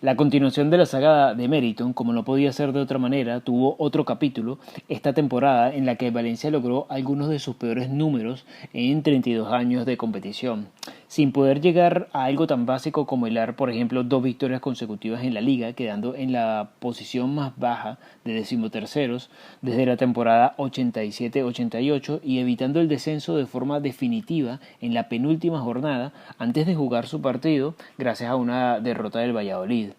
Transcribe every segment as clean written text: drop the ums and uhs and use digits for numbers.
La continuación de la saga de Meriton, como no podía ser de otra manera, tuvo otro capítulo esta temporada en la que Valencia logró algunos de sus peores números en 32 años de competición, sin poder llegar a algo tan básico como hilar, por ejemplo, 2 victorias consecutivas en la liga, quedando en la posición más baja de decimoterceros desde la temporada 87-88 y evitando el descenso de forma definitiva en la penúltima jornada antes de jugar su partido gracias a una derrota del Valladolid.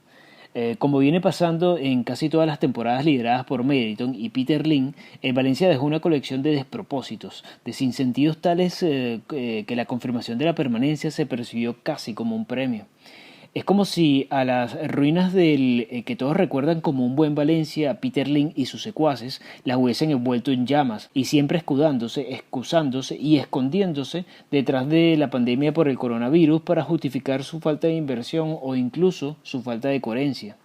Como viene pasando en casi todas las temporadas lideradas por Meriton y Peter Lim, el Valencia dejó una colección de despropósitos, de sinsentidos tales que la confirmación de la permanencia se percibió casi como un premio. Es como si a las ruinas del que todos recuerdan como un buen Valencia, Peter Lim y sus secuaces las hubiesen envuelto en llamas y siempre escudándose, excusándose y escondiéndose detrás de la pandemia por el coronavirus para justificar su falta de inversión o incluso su falta de coherencia.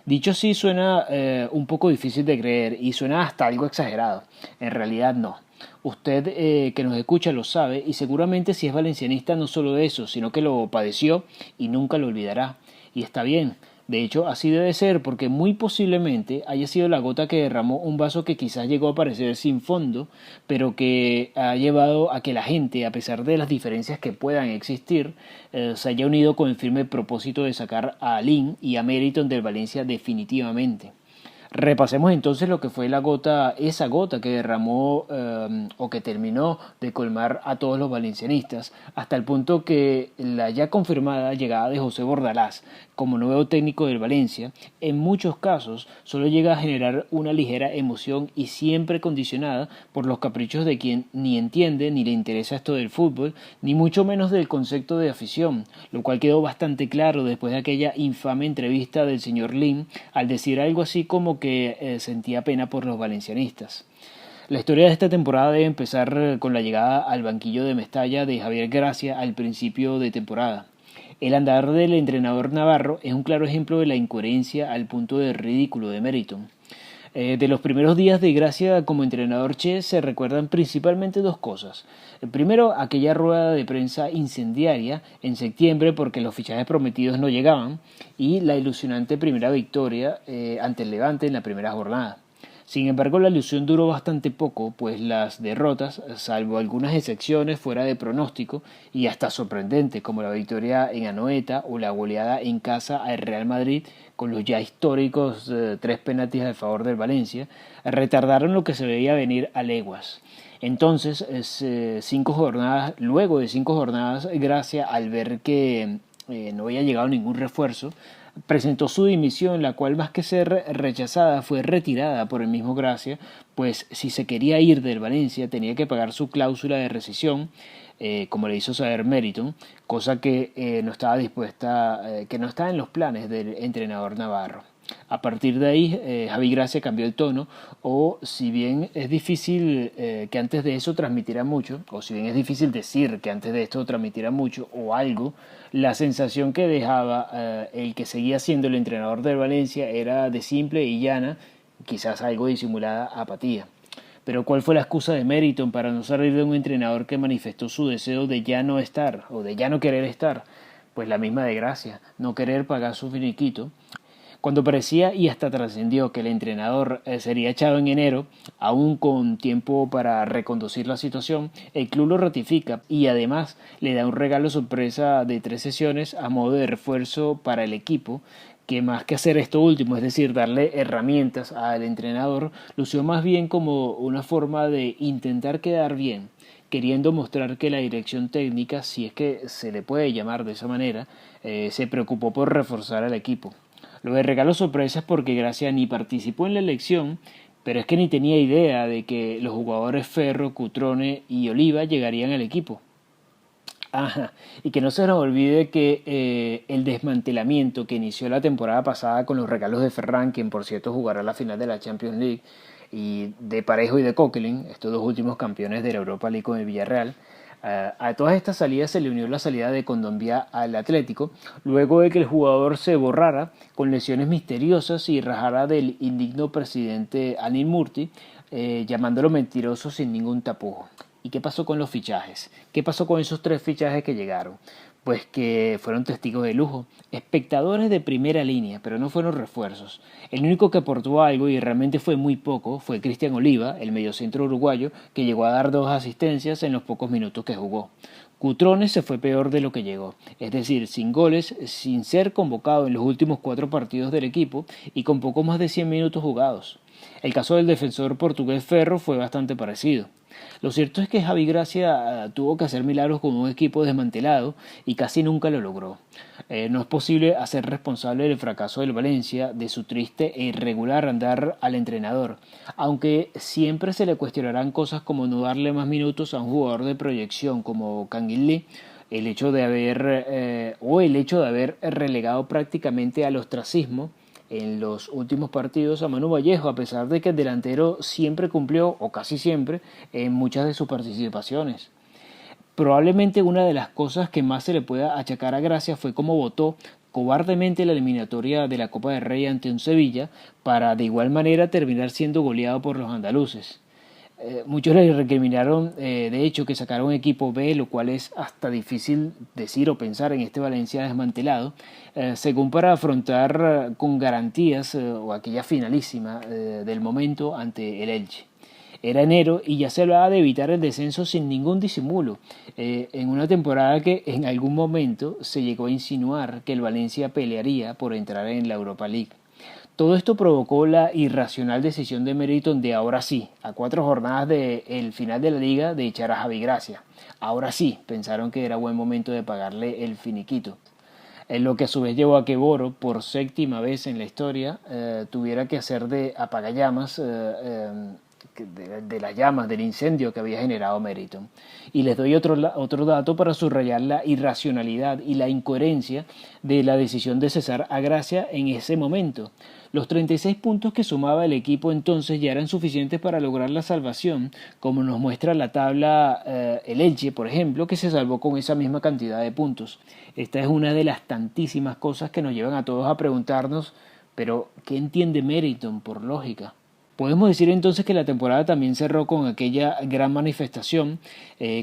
Dicho así suena un poco difícil de creer y suena hasta algo exagerado. En realidad no. Usted que nos escucha lo sabe y seguramente si es valencianista no solo eso, sino que lo padeció y nunca lo olvidará. Y está bien. De hecho, así debe ser porque muy posiblemente haya sido la gota que derramó un vaso que quizás llegó a parecer sin fondo, pero que ha llevado a que la gente, a pesar de las diferencias que puedan existir, se haya unido con el firme propósito de sacar a Lin y a Meriton del Valencia definitivamente. Repasemos entonces lo que fue esa gota que derramó o que terminó de colmar a todos los valencianistas, hasta el punto que la ya confirmada llegada de José Bordalás como nuevo técnico del Valencia, en muchos casos solo llega a generar una ligera emoción y siempre condicionada por los caprichos de quien ni entiende ni le interesa esto del fútbol, ni mucho menos del concepto de afición, lo cual quedó bastante claro después de aquella infame entrevista del señor Lim al decir algo así como que sentía pena por los valencianistas. La historia de esta temporada debe empezar con la llegada al banquillo de Mestalla de Javier Gracia al principio de temporada. El andar del entrenador navarro es un claro ejemplo de la incoherencia al punto de ridículo de Meriton. De los primeros días de Gracia como entrenador Che se recuerdan principalmente dos cosas. Primero, aquella rueda de prensa incendiaria en septiembre porque los fichajes prometidos no llegaban y la ilusionante primera victoria ante el Levante en la primera jornada. Sin embargo, la ilusión duró bastante poco, pues las derrotas, salvo algunas excepciones fuera de pronóstico y hasta sorprendentes, como la victoria en Anoeta o la goleada en casa al Real Madrid con los ya históricos 3 penaltis al favor del Valencia, retardaron lo que se veía venir a leguas. Entonces, luego de 5 jornadas, Gracia, al ver que no había llegado ningún refuerzo, presentó su dimisión, la cual más que ser rechazada fue retirada por el mismo Gracia, pues si se quería ir del Valencia tenía que pagar su cláusula de rescisión, como le hizo saber Meriton, cosa que no estaba en los planes del entrenador navarro. A partir de ahí, Javi Gracia cambió el tono, o si bien es difícil que antes de eso transmitiera mucho, o si bien es difícil decir que antes de esto transmitiera mucho o algo, la sensación que dejaba el que seguía siendo el entrenador del Valencia era de simple y llana, quizás algo disimulada apatía. Pero ¿cuál fue la excusa de Meriton para no salir de un entrenador que manifestó su deseo de ya no estar o de ya no querer estar? Pues la misma de Gracia, no querer pagar su finiquito. Cuando parecía y hasta trascendió que el entrenador sería echado en enero, aún con tiempo para reconducir la situación, el club lo ratifica y además le da un regalo sorpresa de 3 sesiones a modo de refuerzo para el equipo, que más que hacer esto último, es decir, darle herramientas al entrenador, lució más bien como una forma de intentar quedar bien, queriendo mostrar que la dirección técnica, si es que se le puede llamar de esa manera, se preocupó por reforzar al equipo. Lo de regalo sorpresa es porque Gracia ni participó en la elección, pero es que ni tenía idea de que los jugadores Ferro, Cutrone y Oliva llegarían al equipo. Ajá, y que no se nos olvide que el desmantelamiento que inició la temporada pasada con los regalos de Ferran, quien por cierto jugará la final de la Champions League, y de Parejo y de Coquelin, estos dos últimos campeones de la Europa League con el Villarreal, a todas estas salidas se le unió la salida de Kondogbia al Atlético, luego de que el jugador se borrara con lesiones misteriosas y rajara del indigno presidente Anil Murti, llamándolo mentiroso sin ningún tapujo. ¿Y qué pasó con los fichajes? ¿Qué pasó con esos 3 fichajes que llegaron? pues que fueron testigos de lujo, espectadores de primera línea, pero no fueron refuerzos. El único que aportó algo, y realmente fue muy poco, fue Cristian Oliva, el mediocentro uruguayo, que llegó a dar 2 asistencias en los pocos minutos que jugó. Cutrones se fue peor de lo que llegó, es decir, sin goles, sin ser convocado en los últimos 4 partidos del equipo y con poco más de 100 minutos jugados. El caso del defensor portugués Ferro fue bastante parecido. Lo cierto es que Javi Gracia tuvo que hacer milagros con un equipo desmantelado y casi nunca lo logró. No es posible hacer responsable del fracaso del Valencia, de su triste e irregular andar al entrenador, aunque siempre se le cuestionarán cosas como no darle más minutos a un jugador de proyección como Canguilí, el hecho de haber relegado prácticamente al ostracismo en los últimos partidos a Manu Vallejo, a pesar de que el delantero siempre cumplió, o casi siempre, en muchas de sus participaciones. Probablemente una de las cosas que más se le pueda achacar a Gracia fue cómo votó cobardemente la eliminatoria de la Copa del Rey ante un Sevilla para de igual manera terminar siendo goleado por los andaluces. Muchos le recriminaron, de hecho, que sacaron un equipo B, lo cual es hasta difícil decir o pensar en este Valencia desmantelado, según para afrontar con garantías o aquella finalísima del momento ante el Elche. Era enero y ya se hablaba de evitar el descenso sin ningún disimulo, en una temporada que en algún momento se llegó a insinuar que el Valencia pelearía por entrar en la Europa League. Todo esto provocó la irracional decisión de Meriton de ahora sí, a 4 jornadas del final de la liga, de echar a Javi Gracia. Ahora sí, pensaron que era buen momento de pagarle el finiquito. Lo que a su vez llevó a que Boro, por 7ª vez en la historia, tuviera que hacer de apagallamas de las llamas del incendio que había generado Meriton. Y les doy otro dato para subrayar la irracionalidad y la incoherencia de la decisión de cesar a Gracia en ese momento. Los 36 puntos que sumaba el equipo entonces ya eran suficientes para lograr la salvación, como nos muestra la tabla el Elche, por ejemplo, que se salvó con esa misma cantidad de puntos. Esta es una de las tantísimas cosas que nos llevan a todos a preguntarnos, pero ¿qué entiende Meriton por lógica? Podemos decir entonces que la temporada también cerró con aquella gran manifestación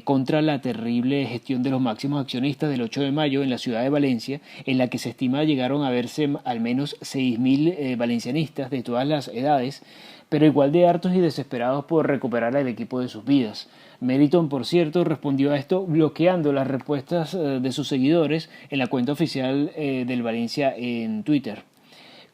contra la terrible gestión de los máximos accionistas del 8 de mayo en la ciudad de Valencia, en la que se estima llegaron a verse al menos 6.000 valencianistas de todas las edades, pero igual de hartos y desesperados por recuperar al equipo de sus vidas. Meriton, por cierto, respondió a esto bloqueando las respuestas de sus seguidores en la cuenta oficial del Valencia en Twitter.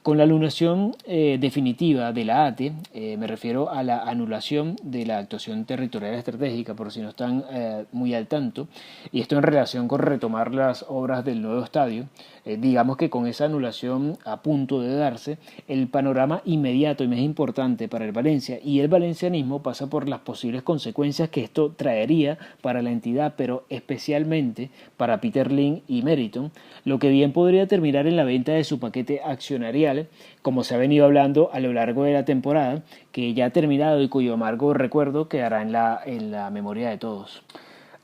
Con la anulación definitiva de la ATE, me refiero a la anulación de la actuación territorial estratégica, por si no están muy al tanto, y esto en relación con retomar las obras del nuevo estadio, digamos que con esa anulación a punto de darse, el panorama inmediato y más importante para el Valencia y el valencianismo pasa por las posibles consecuencias que esto traería para la entidad, pero especialmente para Peter Lim y Meriton, lo que bien podría terminar en la venta de su paquete accionarial, como se ha venido hablando a lo largo de la temporada, que ya ha terminado y cuyo amargo recuerdo quedará en la memoria de todos.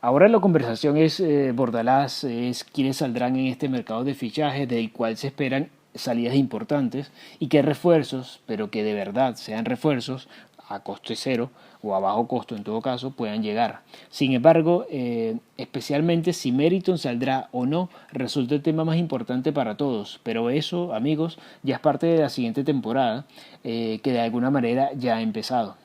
Ahora la conversación es bordalás, es quiénes saldrán en este mercado de fichajes del cual se esperan salidas importantes y qué refuerzos, pero que de verdad sean refuerzos a coste cero o a bajo costo en todo caso, puedan llegar. Sin embargo, especialmente si Meriton saldrá o no, resulta el tema más importante para todos. Pero eso, amigos, ya es parte de la siguiente temporada, que de alguna manera ya ha empezado.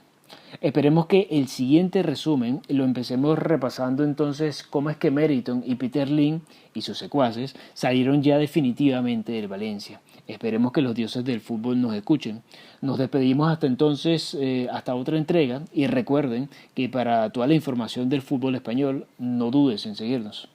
Esperemos que el siguiente resumen lo empecemos repasando entonces cómo es que Meriton y Peter Lim y sus secuaces salieron ya definitivamente del Valencia. Esperemos que los dioses del fútbol nos escuchen. Nos despedimos hasta entonces, hasta otra entrega, y recuerden que para toda la información del fútbol español no dudes en seguirnos.